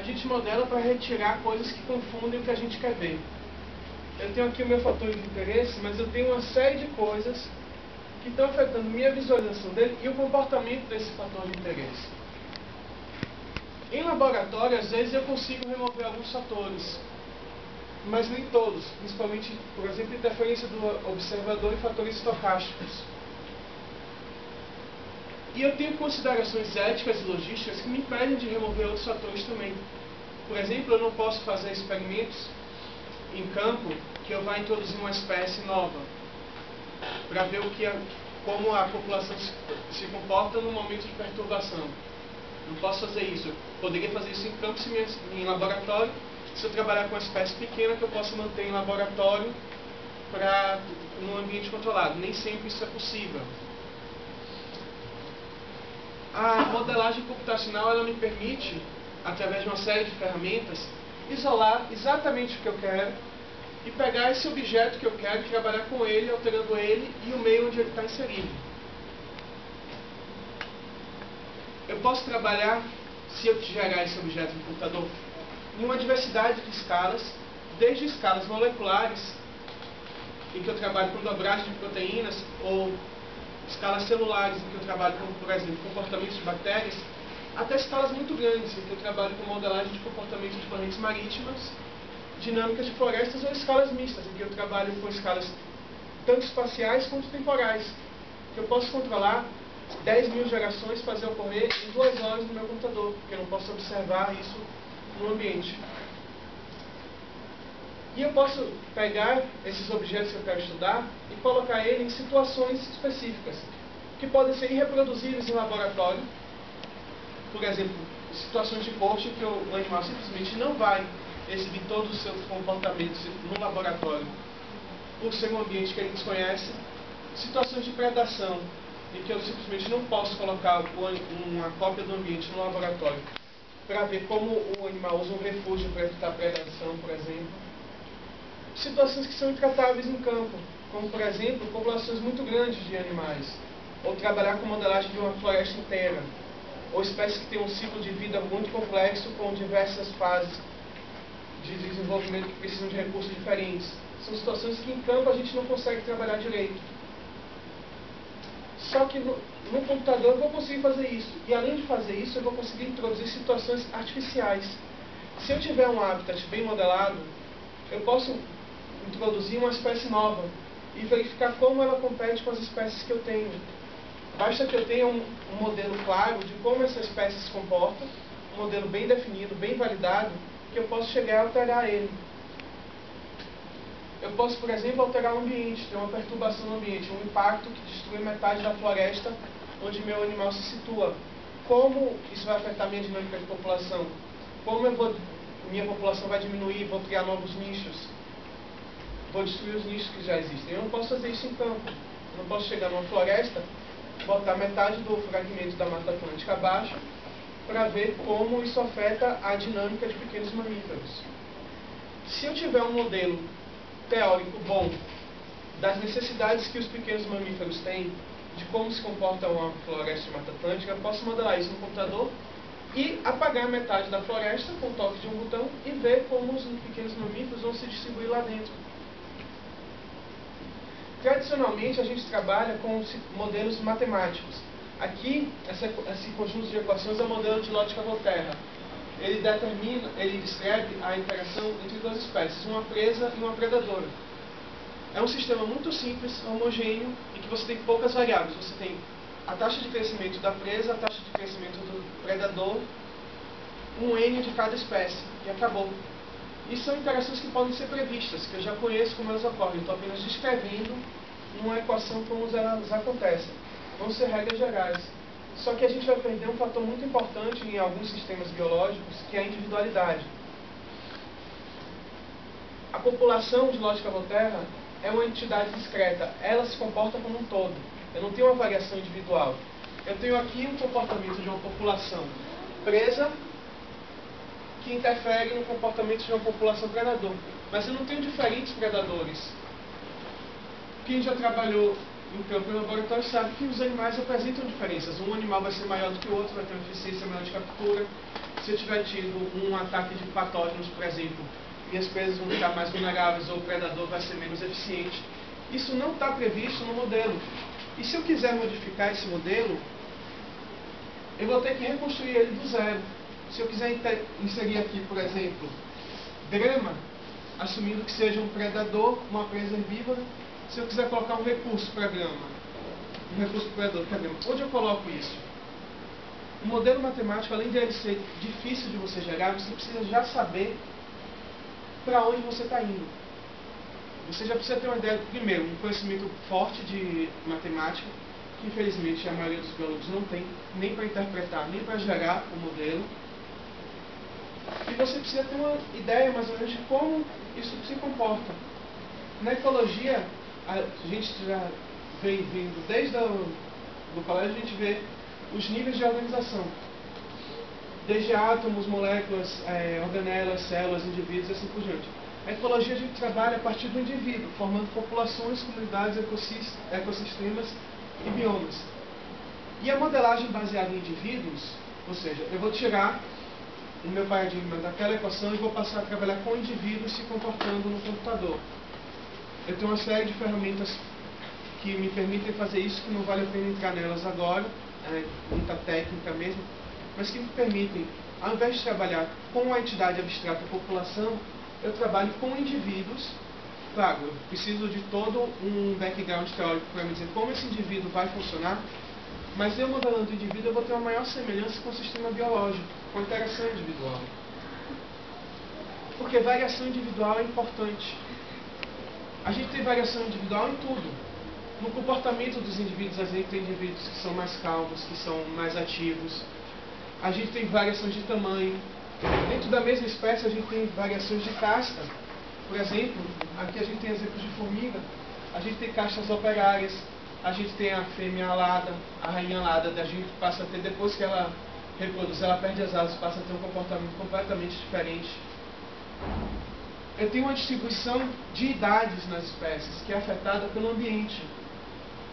gente modela para retirar coisas que confundem o que a gente quer ver. Eu tenho aqui o meu fator de interesse, mas eu tenho uma série de coisas que estão afetando minha visualização dele e o comportamento desse fator de interesse. Em laboratório, às vezes eu consigo remover alguns fatores, mas nem todos, principalmente, por exemplo, interferência do observador e fatores estocásticos. E eu tenho considerações éticas e logísticas que me impedem de remover outros fatores também. Por exemplo, eu não posso fazer experimentos em campo que eu vá introduzir uma espécie nova para ver como a população se comporta no momento de perturbação. Não posso fazer isso. Eu poderia fazer isso em campo, em laboratório, se eu trabalhar com uma espécie pequena que eu possa manter em laboratório num ambiente controlado. Nem sempre isso é possível. A modelagem computacional ela me permite, através de uma série de ferramentas, isolar exatamente o que eu quero e pegar esse objeto que eu quero e trabalhar com ele, alterando ele e o meio onde ele está inserido. Eu posso trabalhar, se eu gerar esse objeto no computador, em uma diversidade de escalas, desde escalas moleculares, em que eu trabalho com dobragem de proteínas, ou escalas celulares, em que eu trabalho com, por exemplo, comportamentos de bactérias, até escalas muito grandes, em que eu trabalho com modelagem de comportamento de correntes marítimas, dinâmicas de florestas, ou escalas mistas, em que eu trabalho com escalas tanto espaciais quanto temporais, que eu posso controlar 10.000 gerações, fazer ocorrer em 2 horas no meu computador, porque eu não posso observar isso no ambiente. E eu posso pegar esses objetos que eu quero estudar e colocar ele em situações específicas, que podem ser irreproduzíveis em laboratório. Por exemplo, situações de corte que o animal simplesmente não vai exibir todos os seus comportamentos no laboratório, por ser um ambiente que ele desconhece. Situações de predação, em que eu simplesmente não posso colocar uma cópia do ambiente no laboratório, para ver como o animal usa um refúgio para evitar predação, por exemplo. Situações que são intratáveis no campo, como, por exemplo, populações muito grandes de animais, ou trabalhar com modelagem de uma floresta inteira, ou espécies que têm um ciclo de vida muito complexo, com diversas fases de desenvolvimento que precisam de recursos diferentes. São situações que em campo a gente não consegue trabalhar direito. Só que no computador eu vou conseguir fazer isso. E além de fazer isso, eu vou conseguir introduzir situações artificiais. Se eu tiver um habitat bem modelado, eu posso introduzir uma espécie nova e verificar como ela compete com as espécies que eu tenho. Basta que eu tenha um modelo claro de como essa espécie se comporta, um modelo bem definido, bem validado, que eu posso chegar a alterar ele. Eu posso, por exemplo, alterar o ambiente, ter uma perturbação no ambiente, um impacto que destrui metade da floresta onde meu animal se situa. Como isso vai afetar minha dinâmica de população? Como minha população vai diminuir, vou criar novos nichos? Vou destruir os nichos que já existem. Eu não posso fazer isso em campo. Eu não posso chegar numa floresta, botar metade do fragmento da Mata Atlântica abaixo, para ver como isso afeta a dinâmica de pequenos mamíferos. Se eu tiver um modelo teórico bom das necessidades que os pequenos mamíferos têm, de como se comporta uma floresta de Mata Atlântica, eu posso modelar isso no computador e apagar metade da floresta com o toque de um botão e ver como os pequenos mamíferos vão se distribuir lá dentro. Tradicionalmente, a gente trabalha com modelos matemáticos. Aqui, esse conjunto de equações é o modelo de Lotka-Volterra. Ele descreve a interação entre duas espécies, uma presa e uma predadora. É um sistema muito simples, homogêneo, e que você tem poucas variáveis. Você tem a taxa de crescimento da presa, a taxa de crescimento do predador, um N de cada espécie, e acabou. E são interações que podem ser previstas, que eu já conheço como elas ocorrem. Estou apenas descrevendo numa equação como elas acontecem. Vão ser regras gerais. Só que a gente vai perder um fator muito importante em alguns sistemas biológicos, que é a individualidade. A população de Lotka-Volterra é uma entidade discreta. Ela se comporta como um todo. Eu não tenho uma variação individual. Eu tenho aqui um comportamento de uma população presa que interfere no comportamento de uma população predador. Mas eu não tenho diferentes predadores. Quem já trabalhou em campo e laboratório sabe que os animais apresentam diferenças. Um animal vai ser maior do que o outro, vai ter uma eficiência maior de captura. se eu tiver tido um ataque de patógenos, por exemplo, minhas presas vão ficar mais vulneráveis ou o predador vai ser menos eficiente. Isso não está previsto no modelo. E se eu quiser modificar esse modelo, eu vou ter que reconstruir ele do zero. Se eu quiser inserir aqui, por exemplo, grama, assumindo que seja um predador, uma presa herbívora, se eu quiser colocar um recurso para grama, um recurso para predador para grama, onde eu coloco isso? O modelo matemático, além de ele ser difícil de você gerar, você precisa já saber para onde você está indo. Você já precisa ter uma ideia, primeiro, um conhecimento forte de matemática, que infelizmente a maioria dos biólogos não tem, nem para interpretar, nem para gerar o modelo. E você precisa ter uma ideia mais ou menos de como isso se comporta. Na ecologia, a gente já vem vindo desde o colégio, a gente vê os níveis de organização. Desde átomos, moléculas, organelas, células, indivíduos e assim por diante. A ecologia a gente trabalha a partir do indivíduo, formando populações, comunidades, ecossistemas e biomas. E a modelagem baseada em indivíduos, ou seja, eu vou tirar o meu paradigma daquela equação e vou passar a trabalhar com indivíduos se comportando no computador. Eu tenho uma série de ferramentas que me permitem fazer isso, que não vale a pena entrar nelas agora, muita técnica mesmo, mas que me permitem, ao invés de trabalhar com a entidade abstrata população, eu trabalho com indivíduos. Claro, eu preciso de todo um background teórico para me dizer como esse indivíduo vai funcionar, mas eu modelando o indivíduo eu vou ter uma maior semelhança com o sistema biológico, com a interação individual. Porque variação individual é importante. A gente tem variação individual em tudo. No comportamento dos indivíduos, a gente tem indivíduos que são mais calmos, que são mais ativos. A gente tem variações de tamanho. Dentro da mesma espécie, a gente tem variações de casta. Por exemplo, aqui a gente tem exemplos de formiga. A gente tem castas operárias. A gente tem a fêmea alada, a rainha alada. A gente passa a ter, depois que ela reproduz, ela perde as asas, passa a ter um comportamento completamente diferente. Eu tenho uma distribuição de idades nas espécies, que é afetada pelo ambiente.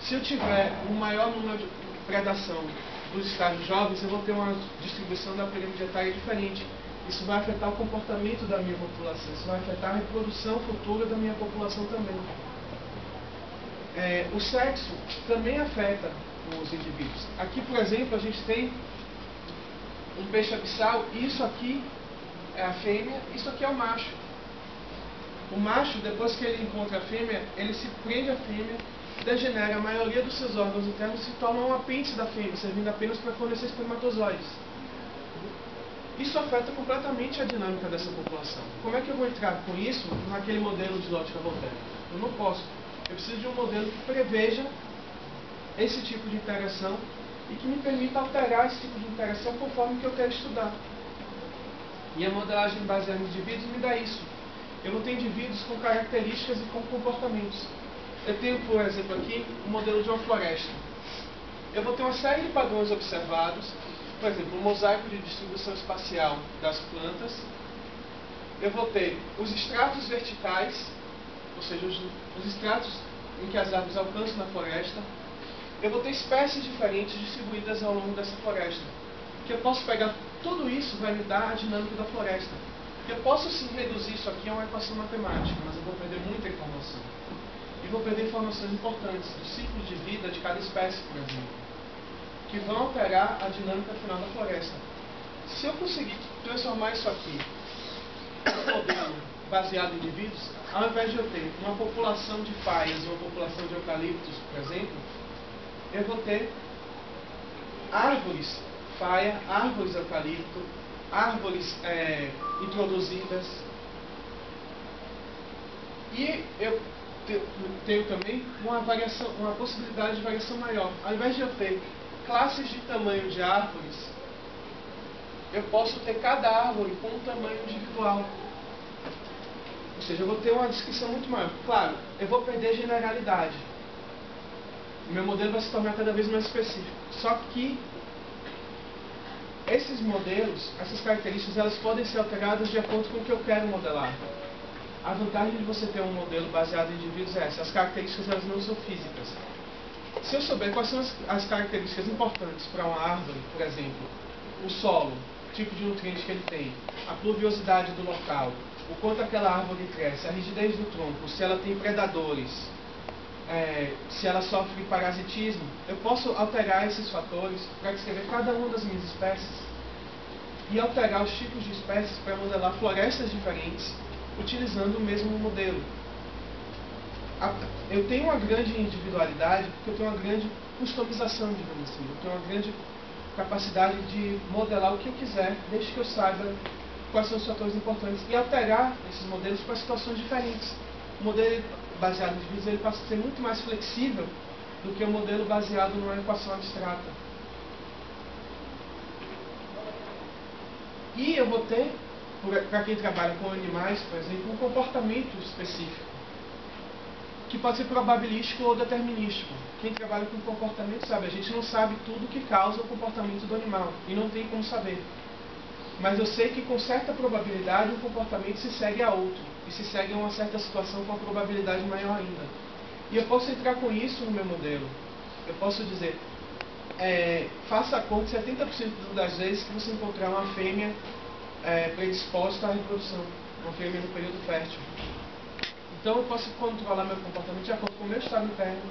Se eu tiver um maior número de predação dos estágios jovens, eu vou ter uma distribuição da pirâmide etária diferente. Isso vai afetar o comportamento da minha população, isso vai afetar a reprodução futura da minha população também. O sexo também afeta os indivíduos. Aqui, por exemplo, a gente tem um peixe abissal, e isso aqui é a fêmea, isso aqui é o macho. O macho, depois que ele encontra a fêmea, ele se prende à fêmea, degenera, a maioria dos seus órgãos internos se tornam um apêndice da fêmea, servindo apenas para fornecer espermatozoides. Isso afeta completamente a dinâmica dessa população. Como é que eu vou entrar com isso naquele modelo de lógica voltaica? Eu não posso. Eu preciso de um modelo que preveja esse tipo de interação e que me permita alterar esse tipo de interação conforme que eu quero estudar. E a modelagem baseada em indivíduos me dá isso. Eu vou ter indivíduos com características e com comportamentos. Eu tenho, por exemplo, aqui um modelo de uma floresta. Eu vou ter uma série de padrões observados, por exemplo, um mosaico de distribuição espacial das plantas. Eu vou ter os estratos verticais, ou seja, os estratos em que as árvores alcançam na floresta. Eu vou ter espécies diferentes distribuídas ao longo dessa floresta. Que eu posso pegar tudo isso, vai me dar a dinâmica da floresta. Eu posso sim reduzir isso aqui a uma equação matemática, mas eu vou perder muita informação. E vou perder informações importantes do ciclo de vida de cada espécie, por exemplo, que vão alterar a dinâmica final da floresta. Se eu conseguir transformar isso aqui em um modelo baseado em indivíduos, ao invés de eu ter uma população de faias e uma população de eucaliptos, por exemplo, eu vou ter árvores faia, árvores eucalipto, árvores introduzidas. E eu tenho também uma possibilidade de variação maior. Ao invés de eu ter classes de tamanho de árvores, eu posso ter cada árvore com um tamanho individual. Ou seja, eu vou ter uma descrição muito maior. Claro, eu vou perder generalidade. O meu modelo vai se tornar cada vez mais específico. Só que esses modelos, essas características, elas podem ser alteradas de acordo com o que eu quero modelar. A vantagem de você ter um modelo baseado em indivíduos é essa: as características elas não são físicas. Se eu souber quais são as características importantes para uma árvore, por exemplo, o solo, tipo de nutriente que ele tem, a pluviosidade do local, o quanto aquela árvore cresce, a rigidez do tronco, se ela tem predadores, se ela sofre parasitismo. Eu posso alterar esses fatores para descrever cada uma das minhas espécies e alterar os tipos de espécies para modelar florestas diferentes utilizando o mesmo modelo. Eu tenho uma grande individualidade porque eu tenho uma grande customização, digamos assim. Eu tenho uma grande capacidade de modelar o que eu quiser, desde que eu saiba quais são os fatores importantes e alterar esses modelos para situações diferentes. O modelo baseado em indivíduos ele passa a ser muito mais flexível do que o modelo baseado numa equação abstrata. E eu vou ter, para quem trabalha com animais, por exemplo, um comportamento específico, que pode ser probabilístico ou determinístico. Quem trabalha com comportamento sabe, a gente não sabe tudo que causa o comportamento do animal, e não tem como saber. Mas eu sei que com certa probabilidade um comportamento se segue a outro, e se segue a uma certa situação com uma probabilidade maior ainda. E eu posso entrar com isso no meu modelo. Eu posso dizer, faça a conta 70% das vezes que você encontrar uma fêmea predisposta à reprodução, uma fêmea no período fértil. Então eu posso controlar meu comportamento de acordo com o meu estado interno,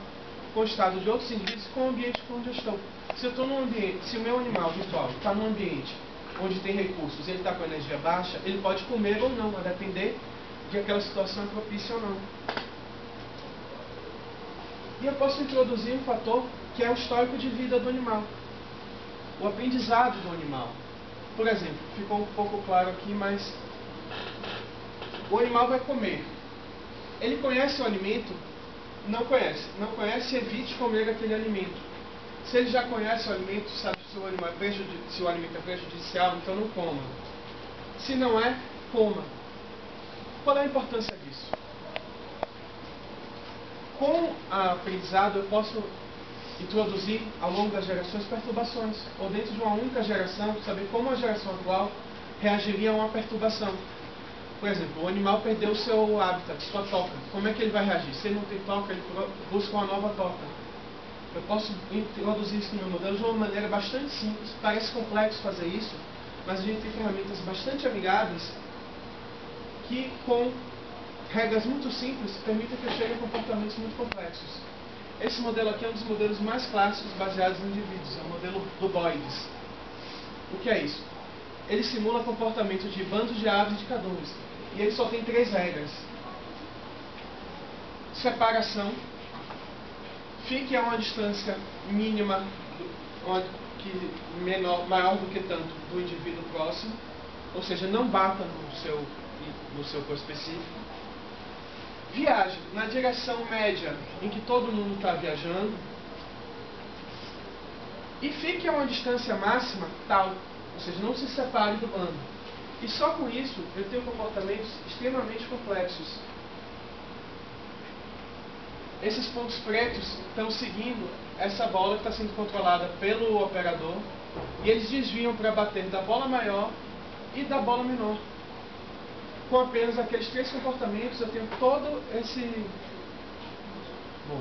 com o estado de outros indivíduos, com o ambiente onde eu estou. Se eu estou num ambiente, se o meu animal virtual está num ambiente onde tem recursos e ele está com energia baixa, ele pode comer ou não, a depender de aquela situação é propícia ou não. E eu posso introduzir um fator que é o histórico de vida do animal, o aprendizado do animal. Por exemplo, ficou um pouco claro aqui, mas o animal vai comer. Ele conhece o alimento? Não conhece. Não conhece, evite comer aquele alimento. Se ele já conhece o alimento, sabe se o alimento é prejudicial, então não coma. Se não é, coma. Qual é a importância disso? Com a aprendizado eu posso introduzir ao longo das gerações perturbações, ou dentro de uma única geração, saber como a geração atual reagiria a uma perturbação. Por exemplo, o animal perdeu o seu hábitat, sua toca. Como é que ele vai reagir? Se ele não tem toca, ele busca uma nova toca. Eu posso introduzir isso no meu modelo de uma maneira bastante simples. Parece complexo fazer isso, mas a gente tem ferramentas bastante amigáveis que, com regras muito simples, permitem que eu chegue a comportamentos muito complexos. Esse modelo aqui é um dos modelos mais clássicos baseados em indivíduos, é o modelo do Boides. O que é isso? Ele simula comportamento de bandos de aves e de cardumes. E ele só tem 3 regras. Separação. Fique a uma distância mínima, maior do que tanto, do indivíduo próximo. Ou seja, não bata no seu corpo específico. Viaje na direção média em que todo mundo está viajando. E fique a uma distância máxima tal. Ou seja, não se separe do bando. E só com isso eu tenho comportamentos extremamente complexos. Esses pontos pretos estão seguindo essa bola que está sendo controlada pelo operador e eles desviam para bater da bola maior e da bola menor. Com apenas aqueles 3 comportamentos eu tenho todo esse... Bom,